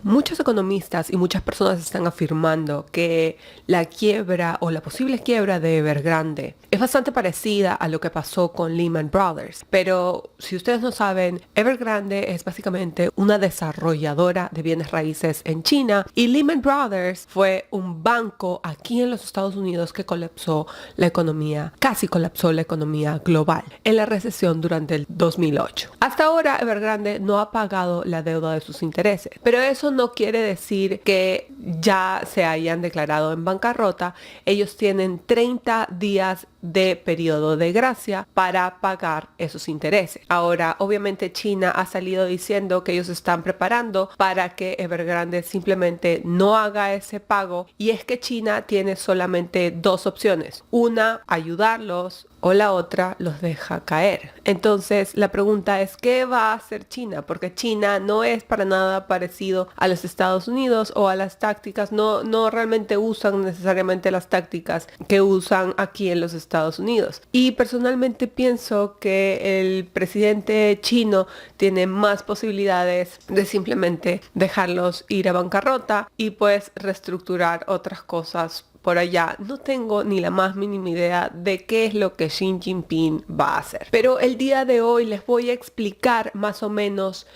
Muchos economistas y muchas personas están afirmando que la quiebra o la posible quiebra de Evergrande es bastante parecida a lo que pasó con Lehman Brothers. Pero si ustedes no saben, Evergrande es básicamente una desarrolladora de bienes raíces en China y Lehman Brothers fue un banco aquí en los Estados Unidos que casi colapsó la economía global en la recesión durante el 2008. Hasta ahora Evergrande no ha pagado la deuda de sus intereses, pero eso no quiere decir que ya se hayan declarado en bancarrota. Ellos tienen 30 días de periodo de gracia para pagar esos intereses. Ahora, obviamente China ha salido diciendo que ellos están preparando para que Evergrande simplemente no haga ese pago, y es que China tiene solamente dos opciones: una, ayudarlos, o la otra, los deja caer. Entonces la pregunta es, ¿qué va a hacer China? Porque China no es para nada parecido a los Estados Unidos o a las tácticas, no realmente usan necesariamente las tácticas que usan aquí en los Estados Unidos. Y personalmente pienso que el presidente chino tiene más posibilidades de simplemente dejarlos ir a bancarrota y pues reestructurar otras cosas por allá. No tengo ni la más mínima idea de qué es lo que Xi Jinping va a hacer. Pero el día de hoy les voy a explicar más o menos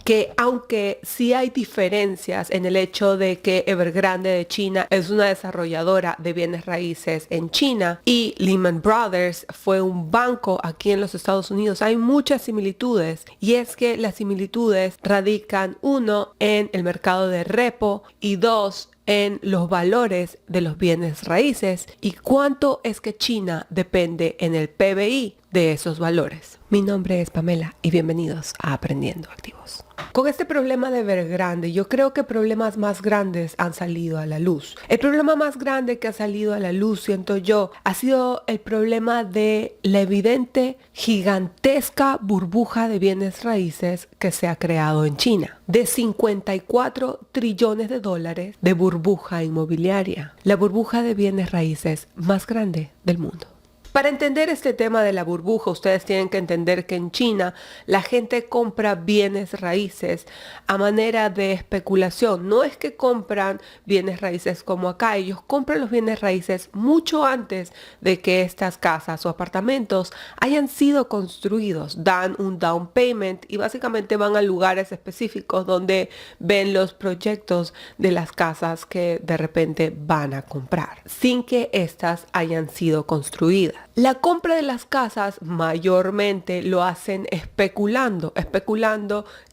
que, aunque sí hay diferencias en el hecho de que Evergrande de China es una desarrolladora de bienes raíces en China y Lehman Brothers fue un banco aquí en los Estados Unidos, hay muchas similitudes, y es que las similitudes radican, uno, en el mercado de repo, y dos, en los valores de los bienes raíces y cuánto es que China depende en el PBI de esos valores. Mi nombre es Pamela y bienvenidos a Aprendiendo Activos. Con este problema de Evergrande, yo creo que problemas más grandes han salido a la luz. El problema más grande que ha salido a la luz, siento yo, ha sido el problema de la evidente, gigantesca burbuja de bienes raíces que se ha creado en China. De 54 trillones de dólares de burbuja inmobiliaria. La burbuja de bienes raíces más grande del mundo. Para entender este tema de la burbuja, ustedes tienen que entender que en China la gente compra bienes raíces a manera de especulación. No es que compran bienes raíces como acá, ellos compran los bienes raíces mucho antes de que estas casas o apartamentos hayan sido construidos. Dan un down payment y básicamente van a lugares específicos donde ven los proyectos de las casas que de repente van a comprar, sin que éstas hayan sido construidas. La compra de las casas mayormente lo hacen especulando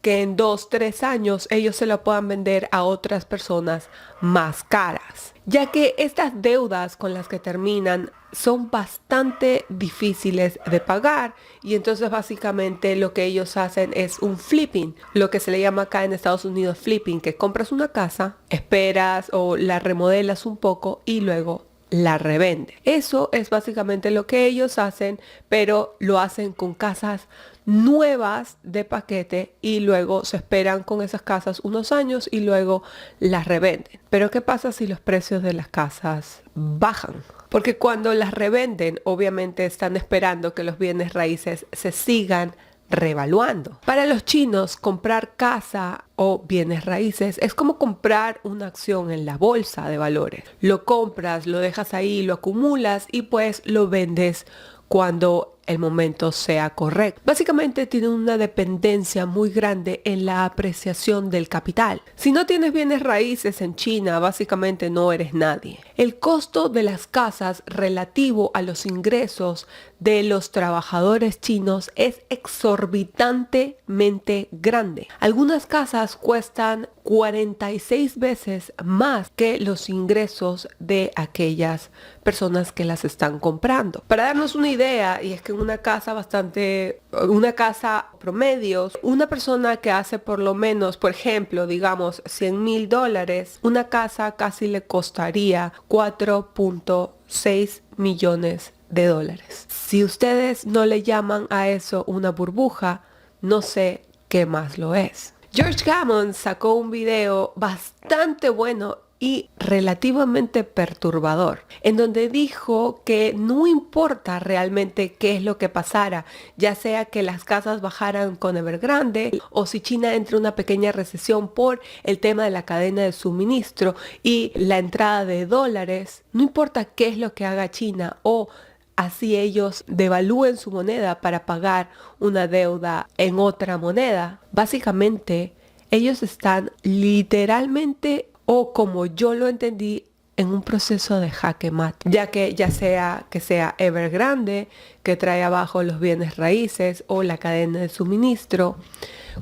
que en 2-3 años ellos se la puedan vender a otras personas más caras, ya que estas deudas con las que terminan son bastante difíciles de pagar, y entonces básicamente lo que ellos hacen es un flipping, lo que se le llama acá en Estados Unidos flipping, que compras una casa, esperas o la remodelas un poco y luego la revende. Eso es básicamente lo que ellos hacen, pero lo hacen con casas nuevas de paquete y luego se esperan con esas casas unos años y luego las revenden. Pero ¿qué pasa si los precios de las casas bajan? Porque cuando las revenden, obviamente están esperando que los bienes raíces se sigan revaluando. Para los chinos, comprar casa o bienes raíces es como comprar una acción en la bolsa de valores. Lo compras, lo dejas ahí, lo acumulas y pues lo vendes cuando el momento sea correcto. Básicamente tiene una dependencia muy grande en la apreciación del capital. Si no tienes bienes raíces en China, básicamente no eres nadie. El costo de las casas relativo a los ingresos de los trabajadores chinos es exorbitantemente grande. Algunas casas cuestan 46 veces más que los ingresos de aquellas personas que las están comprando. Para darnos una idea, y es que una casa promedio, una persona que hace por lo menos, por ejemplo, digamos $100,000, una casa casi le costaría 4.6 millones de dólares. Si ustedes no le llaman a eso una burbuja, no sé qué más lo es. George Gammon sacó un video bastante bueno y relativamente perturbador, en donde dijo que no importa realmente qué es lo que pasara, ya sea que las casas bajaran con Evergrande o si China entra en una pequeña recesión por el tema de la cadena de suministro y la entrada de dólares, no importa qué es lo que haga China o así ellos devalúen su moneda para pagar una deuda en otra moneda. Básicamente, ellos están literalmente, o como yo lo entendí, en un proceso de jaque mate, ya que sea Evergrande, que trae abajo los bienes raíces o la cadena de suministro,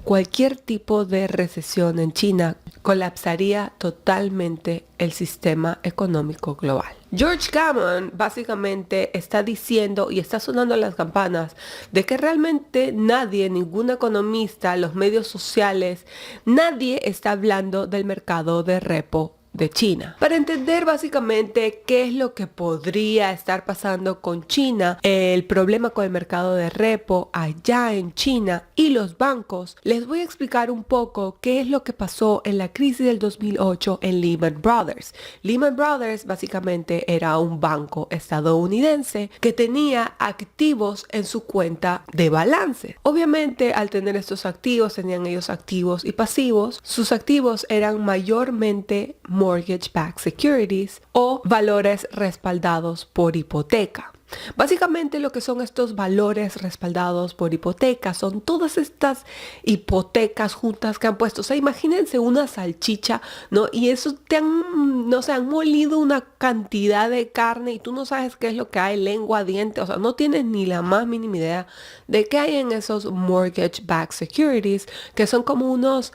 cualquier tipo de recesión en China colapsaría totalmente el sistema económico global. George Gammon básicamente está diciendo y está sonando las campanas de que realmente nadie, ningún economista, los medios sociales, nadie está hablando del mercado de repo de China. Para entender básicamente qué es lo que podría estar pasando con China, el problema con el mercado de repo allá en China y los bancos, les voy a explicar un poco qué es lo que pasó en la crisis del 2008 en Lehman Brothers. Lehman Brothers básicamente era un banco estadounidense que tenía activos en su cuenta de balance. Obviamente, al tener estos activos, tenían ellos activos y pasivos. Sus activos eran mayormente mortgage-backed securities o valores respaldados por hipoteca. Básicamente lo que son estos valores respaldados por hipoteca son todas estas hipotecas juntas que han puesto. O sea, imagínense una salchicha, ¿no? Y eso han molido una cantidad de carne y tú no sabes qué es lo que hay, lengua, diente, o sea, no tienes ni la más mínima idea de qué hay en esos mortgage-backed securities, que son como unos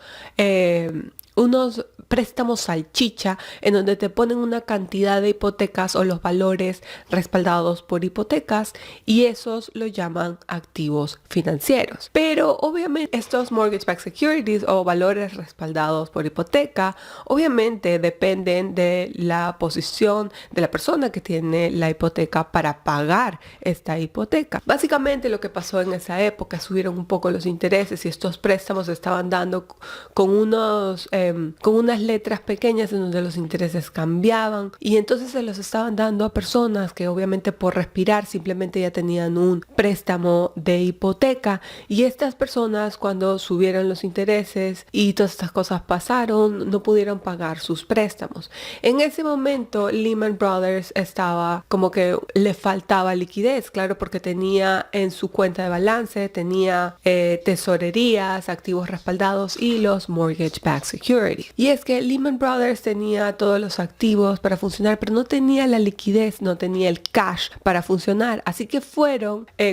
préstamos salchicha en donde te ponen una cantidad de hipotecas o los valores respaldados por hipotecas y esos lo llaman activos financieros. Pero obviamente estos mortgage-backed securities o valores respaldados por hipoteca obviamente dependen de la posición de la persona que tiene la hipoteca para pagar esta hipoteca. Básicamente lo que pasó en esa época, subieron un poco los intereses y estos préstamos se estaban dando con unas letras pequeñas en donde los intereses cambiaban y entonces se los estaban dando a personas que obviamente por respirar simplemente ya tenían un préstamo de hipoteca y estas personas cuando subieron los intereses y todas estas cosas pasaron no pudieron pagar sus préstamos. En ese momento Lehman Brothers estaba como que le faltaba liquidez, claro, porque tenía en su cuenta de balance, tenía tesorerías, activos respaldados y los mortgage-backed securities. Y es que Lehman Brothers tenía todos los activos para funcionar, pero no tenía la liquidez, no tenía el cash para funcionar. Así que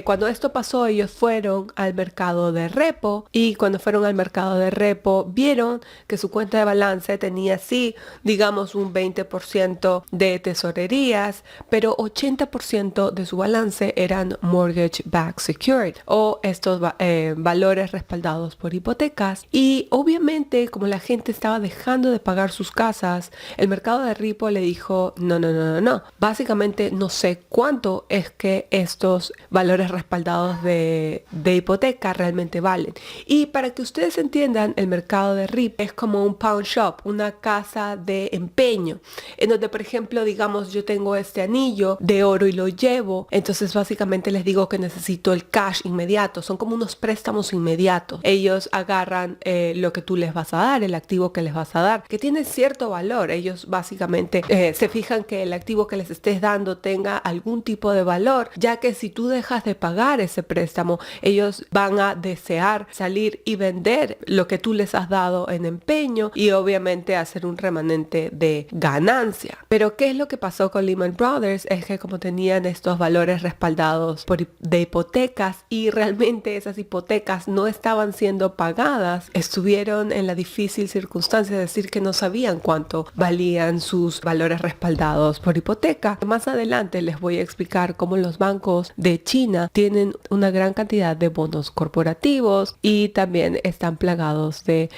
cuando esto pasó, ellos fueron al mercado de repo y cuando fueron al mercado de repo vieron que su cuenta de balance tenía sí, digamos un 20% de tesorerías, pero 80% de su balance eran mortgage-backed securities o estos valores respaldados por hipotecas. Y obviamente como la gente estaba dejando de pagar sus casas, el mercado de repo le dijo no. Básicamente no sé cuánto es que estos valores respaldados de hipoteca realmente valen. Y para que ustedes entiendan, el mercado de repo es como un pawn shop, una casa de empeño, en donde por ejemplo digamos yo tengo este anillo de oro y lo llevo, entonces básicamente les digo que necesito el cash inmediato, son como unos préstamos inmediatos. Ellos agarran lo que tú les vas a dar, el activo que les vas a dar, que tiene cierto valor. Ellos básicamente se fijan que el activo que les estés dando tenga algún tipo de valor, ya que si tú dejas de pagar ese préstamo, ellos van a desear salir y vender lo que tú les has dado en empeño y obviamente hacer un remanente de ganancia. Pero ¿qué es lo que pasó con Lehman Brothers? Es que como tenían estos valores respaldados de hipotecas y realmente esas hipotecas no estaban siendo pagadas, estuvieron en la difícil circunstancia de decir que no sabían cuánto valían sus valores respaldados por hipoteca. Más adelante les voy a explicar cómo los bancos de China tienen una gran cantidad de bonos corporativos y también están plagados de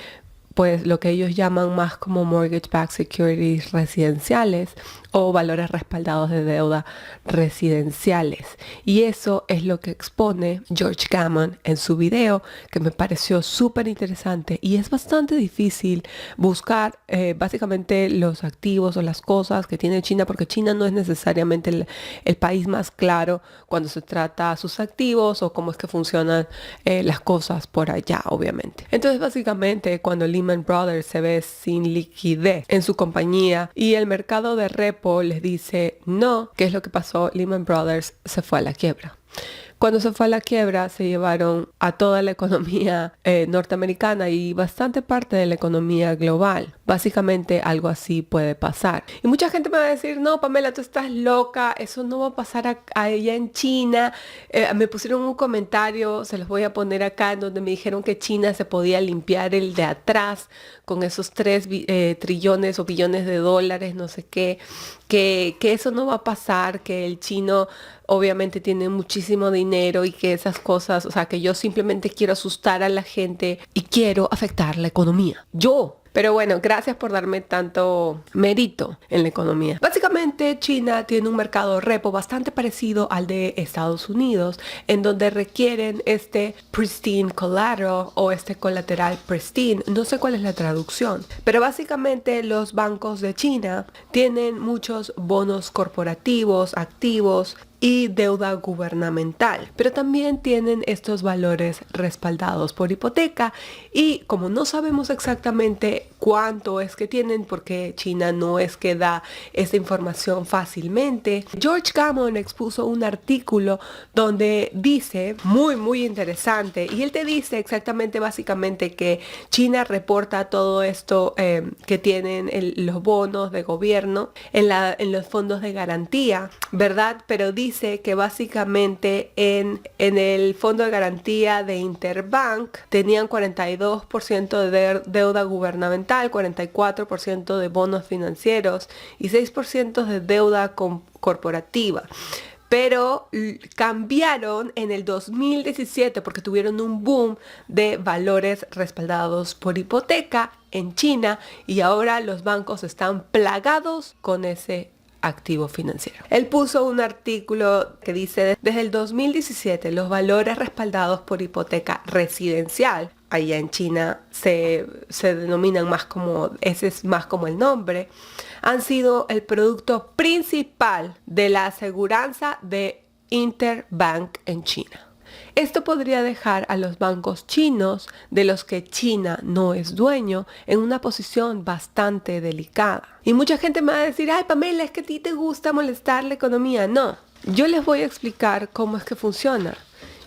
pues lo que ellos llaman más como mortgage-backed securities residenciales o valores respaldados de deuda residenciales. Y eso es lo que expone George Gammon en su video, que me pareció súper interesante. Y es bastante difícil buscar básicamente los activos o las cosas que tiene China, porque China no es necesariamente el país más claro cuando se trata sus activos o cómo es que funcionan las cosas por allá, obviamente. Entonces, básicamente, cuando Lehman Brothers se ve sin liquidez en su compañía y el mercado de repo les dice no, ¿qué es lo que pasó? Lehman Brothers se fue a la quiebra. Cuando se fue a la quiebra, se llevaron a toda la economía norteamericana y bastante parte de la economía global. Básicamente algo así puede pasar. Y mucha gente me va a decir, no, Pamela, tú estás loca, eso no va a pasar allá en China. Me pusieron un comentario, se los voy a poner acá, en donde me dijeron que China se podía limpiar el de atrás con esos 3 trillones o billones de dólares, no sé qué, que eso no va a pasar, que el chino obviamente tiene muchísimo dinero y que esas cosas, o sea, que yo simplemente quiero asustar a la gente y quiero afectar la economía. Pero bueno, gracias por darme tanto mérito en la economía. Básicamente, China tiene un mercado repo bastante parecido al de Estados Unidos, en donde requieren este pristine collateral o este colateral pristine. No sé cuál es la traducción, pero básicamente los bancos de China tienen muchos bonos corporativos, activos y deuda gubernamental, pero también tienen estos valores respaldados por hipoteca, y como no sabemos exactamente cuánto es que tienen, porque China no es que da esta información fácilmente, George Gammon expuso un artículo donde dice, muy interesante, y él te dice exactamente básicamente que China reporta todo esto que tienen los bonos de gobierno en los fondos de garantía, ¿verdad? Pero dice que básicamente en el fondo de garantía de Interbank tenían 42% de deuda gubernamental, 44% de bonos financieros y 6% de deuda corporativa. Pero cambiaron en el 2017 porque tuvieron un boom de valores respaldados por hipoteca en China, y ahora los bancos están plagados con ese activo financiero. Él puso un artículo que dice, desde el 2017 los valores respaldados por hipoteca residencial, allá en China se denominan más como, ese es más como el nombre, han sido el producto principal de la aseguranza de Interbank en China. Esto podría dejar a los bancos chinos, de los que China no es dueño, en una posición bastante delicada. Y mucha gente me va a decir, ay Pamela, es que a ti te gusta molestar la economía. No, yo les voy a explicar cómo es que funciona.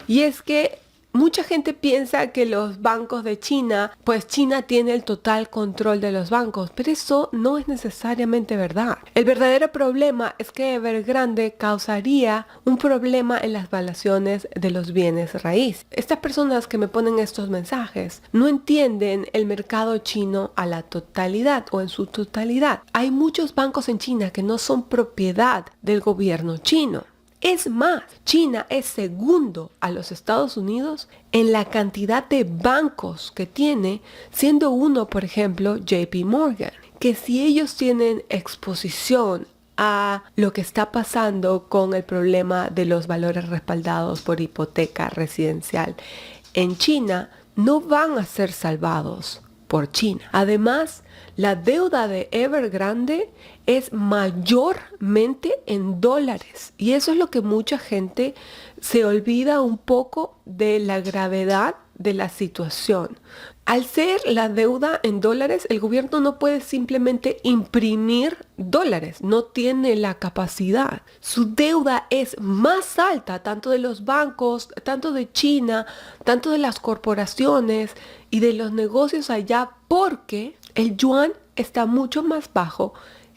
Y es que mucha gente piensa que los bancos de China, pues China tiene el total control de los bancos, pero eso no es necesariamente verdad. El verdadero problema es que Evergrande causaría un problema en las valuaciones de los bienes raíz. Estas personas que me ponen estos mensajes no entienden el mercado chino a la totalidad o en su totalidad. Hay muchos bancos en China que no son propiedad del gobierno chino. Es más, China es segundo a los Estados Unidos en la cantidad de bancos que tiene, siendo uno, por ejemplo, JP Morgan, que si ellos tienen exposición a lo que está pasando con el problema de los valores respaldados por hipoteca residencial en China, no van a ser salvados por China. Además, la deuda de Evergrande es mayormente en dólares, y eso es lo que mucha gente se olvida un poco de la gravedad de la situación. Al ser la deuda en dólares, el gobierno no puede simplemente imprimir dólares, no tiene la capacidad. Su deuda es más alta, tanto de los bancos, tanto de China, tanto de las corporaciones y de los negocios allá, porque el yuan está mucho más bajo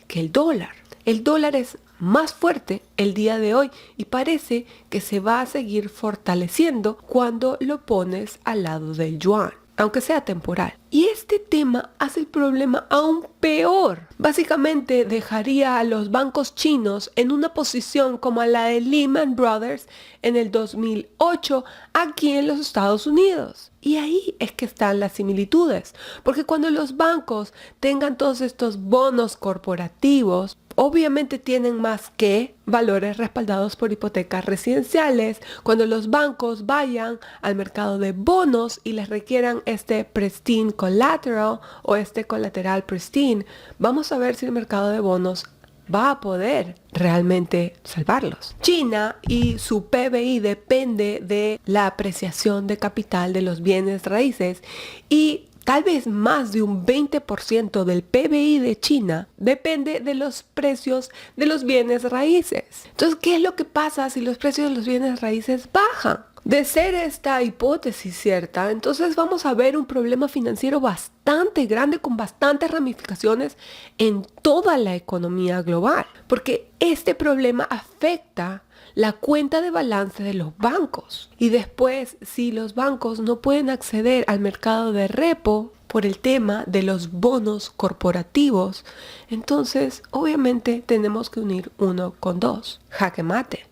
que el dólar. El dólar es más fuerte el día de hoy y parece que se va a seguir fortaleciendo cuando lo pones al lado del yuan. aunque sea temporal. Y este tema hace el problema aún peor. Básicamente dejaría a los bancos chinos en una posición como la de Lehman Brothers en el 2008 aquí en los Estados Unidos. Y ahí es que están las similitudes, porque cuando los bancos tengan todos estos bonos corporativos, obviamente tienen más que valores respaldados por hipotecas residenciales. Cuando los bancos vayan al mercado de bonos y les requieran este pristine collateral o este colateral pristine, vamos a ver si el mercado de bonos va a poder realmente salvarlos. China y su PBI depende de la apreciación de capital de los bienes raíces y tal vez más de un 20% del PBI de China depende de los precios de los bienes raíces. Entonces, ¿qué es lo que pasa si los precios de los bienes raíces bajan? De ser esta hipótesis cierta, entonces vamos a ver un problema financiero bastante grande con bastantes ramificaciones en toda la economía global, porque este problema afecta la cuenta de balance de los bancos. Y después, si los bancos no pueden acceder al mercado de repo por el tema de los bonos corporativos, entonces obviamente tenemos que unir 1 con 2. Jaque mate.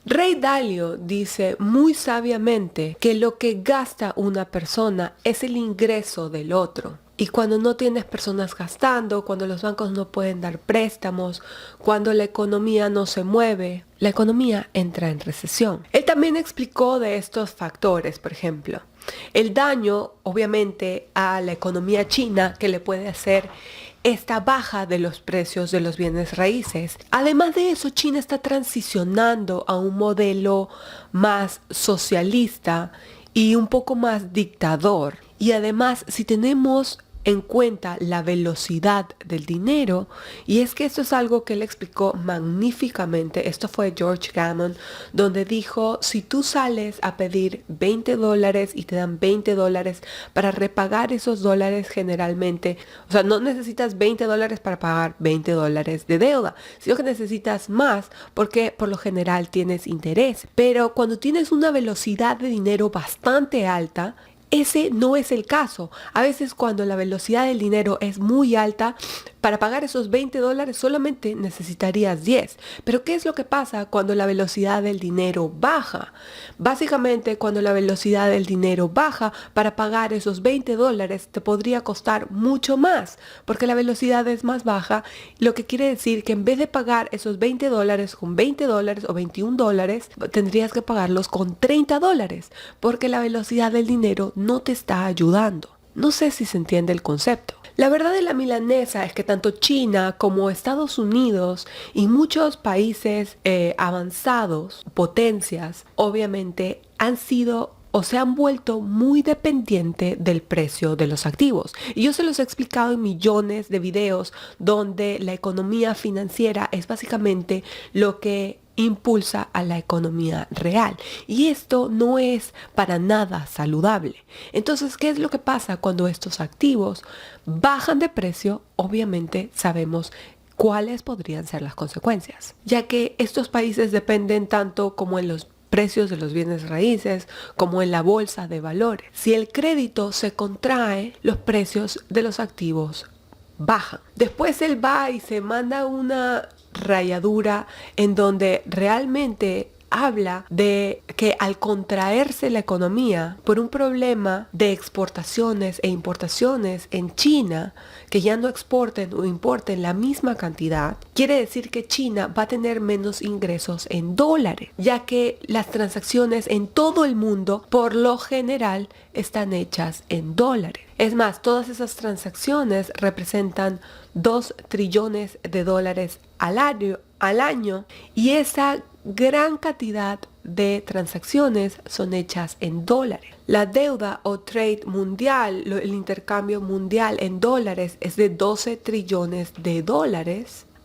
Ray Dalio dice muy sabiamente que lo que gasta una persona es el ingreso del otro. Y cuando no tienes personas gastando, cuando los bancos no pueden dar préstamos, cuando la economía no se mueve, la economía entra en recesión. Él también explicó de estos factores, por ejemplo, el daño, obviamente, a la economía china que le puede hacer esta baja de los precios de los bienes raíces. Además de eso, China está transicionando a un modelo más socialista y un poco más dictador. Y además, si tenemos en cuenta la velocidad del dinero, y es que esto es algo que él explicó magníficamente, esto fue George Gammon, donde dijo, si tú sales a pedir $20 y te dan $20 para repagar esos dólares generalmente, o sea, no necesitas $20 para pagar $20 de deuda, sino que necesitas más porque por lo general tienes interés. Pero cuando tienes una velocidad de dinero bastante alta, ese no es el caso. A veces cuando la velocidad del dinero es muy alta, para pagar esos $20 solamente necesitarías 10. Pero ¿qué es lo que pasa cuando la velocidad del dinero baja? Básicamente cuando la velocidad del dinero baja, para pagar esos $20 te podría costar mucho más, porque la velocidad es más baja, lo que quiere decir que en vez de pagar esos $20 con $20 o $21, tendrías que pagarlos con $30, porque la velocidad del dinero no te está ayudando. No sé si se entiende el concepto. La verdad de la milanesa es que tanto China como Estados Unidos y muchos países avanzados, potencias, obviamente han sido o se han vuelto muy dependientes del precio de los activos. Y yo se los he explicado en millones de videos donde la economía financiera es básicamente lo que impulsa a la economía real. Y esto no es para nada saludable. Entonces, ¿qué es lo que pasa cuando estos activos bajan de precio? Obviamente sabemos cuáles podrían ser las consecuencias, ya que estos países dependen tanto como en los precios de los bienes raíces, como en la bolsa de valores. Si el crédito se contrae, los precios de los activos bajan. Después él va y se manda una rayadura en donde realmente habla de que al contraerse la economía por un problema de exportaciones e importaciones en China, que ya no exporten o importen la misma cantidad, quiere decir que China va a tener menos ingresos en dólares, ya que las transacciones en todo el mundo por lo general están hechas en dólares. Es más, todas esas transacciones representan $2 trillones al año y esa gran cantidad de transacciones son hechas en dólares. La deuda o trade mundial, el intercambio mundial en dólares es de $12 trillones.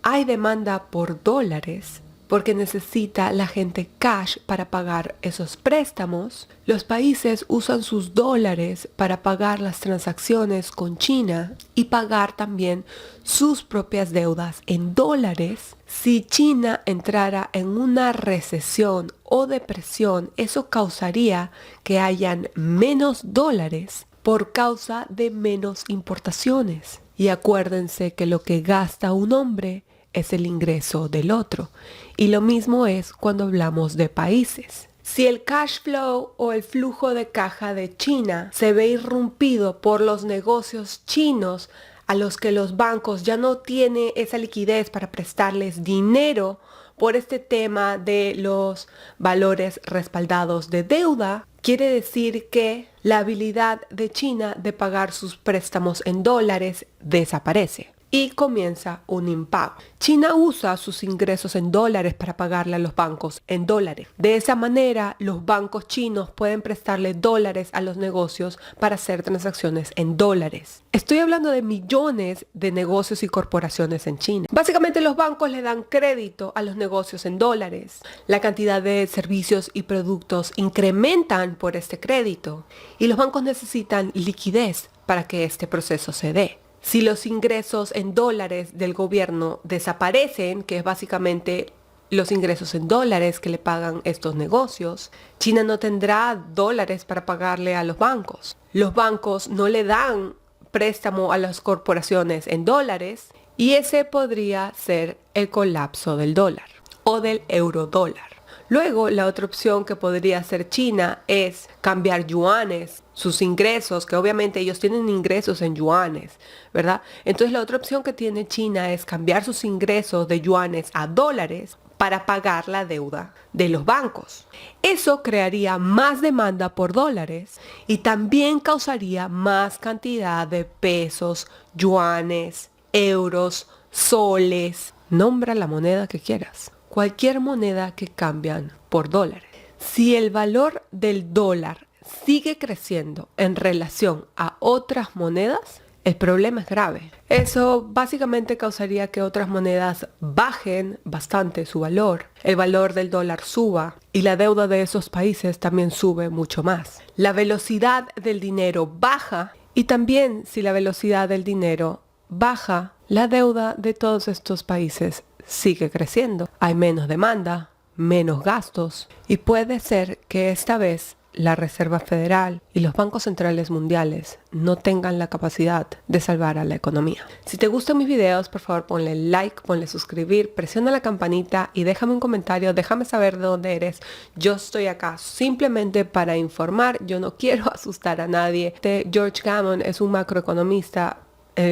Hay demanda por dólares porque necesita la gente cash para pagar esos préstamos. Los países usan sus dólares para pagar las transacciones con China y pagar también sus propias deudas en dólares. Si China entrara en una recesión o depresión, eso causaría que hayan menos dólares por causa de menos importaciones. Y acuérdense que lo que gasta un hombre es el ingreso del otro. Y lo mismo es cuando hablamos de países. Si el cash flow o el flujo de caja de China se ve irrumpido por los negocios chinos a los que los bancos ya no tienen esa liquidez para prestarles dinero por este tema de los valores respaldados de deuda, quiere decir que la habilidad de China de pagar sus préstamos en dólares desaparece y comienza un impago. China usa sus ingresos en dólares para pagarle a los bancos en dólares. De esa manera, los bancos chinos pueden prestarle dólares a los negocios para hacer transacciones en dólares. Estoy hablando de millones de negocios y corporaciones en China. Básicamente los bancos le dan crédito a los negocios en dólares. La cantidad de servicios y productos incrementan por este crédito y los bancos necesitan liquidez para que este proceso se dé. Si los ingresos en dólares del gobierno desaparecen, que es básicamente los ingresos en dólares que le pagan estos negocios, China no tendrá dólares para pagarle a los bancos. Los bancos no le dan préstamo a las corporaciones en dólares y ese podría ser el colapso del dólar o del eurodólar. Luego, la otra opción que podría hacer China es cambiar yuanes, sus ingresos, que obviamente ellos tienen ingresos en yuanes, ¿verdad? Entonces la otra opción que tiene China es cambiar sus ingresos de yuanes a dólares para pagar la deuda de los bancos. Eso crearía más demanda por dólares y también causaría más cantidad de pesos, yuanes, euros, soles. Nombra la moneda que quieras. Cualquier moneda que cambian por dólares. Si el valor del dólar sigue creciendo en relación a otras monedas, el problema es grave. Eso básicamente causaría que otras monedas bajen bastante su valor, el valor del dólar suba y la deuda de esos países también sube mucho más. La velocidad del dinero baja y también si la velocidad del dinero baja, la deuda de todos estos países sigue creciendo. Hay menos demanda, menos gastos y puede ser que esta vez la Reserva Federal y los bancos centrales mundiales no tengan la capacidad de salvar a la economía. Si te gustan mis videos, por favor ponle like, ponle suscribir, presiona la campanita y déjame un comentario, déjame saber de dónde eres. Yo estoy acá simplemente para informar, yo no quiero asustar a nadie. George Gammon es un macroeconomista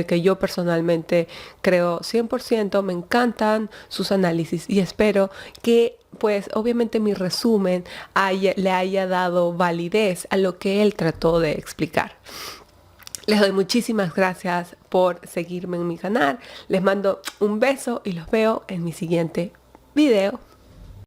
que yo personalmente creo 100%, me encantan sus análisis y espero que pues obviamente mi resumen le haya dado validez a lo que él trató de explicar. Les doy muchísimas gracias por seguirme en mi canal, les mando un beso y los veo en mi siguiente video.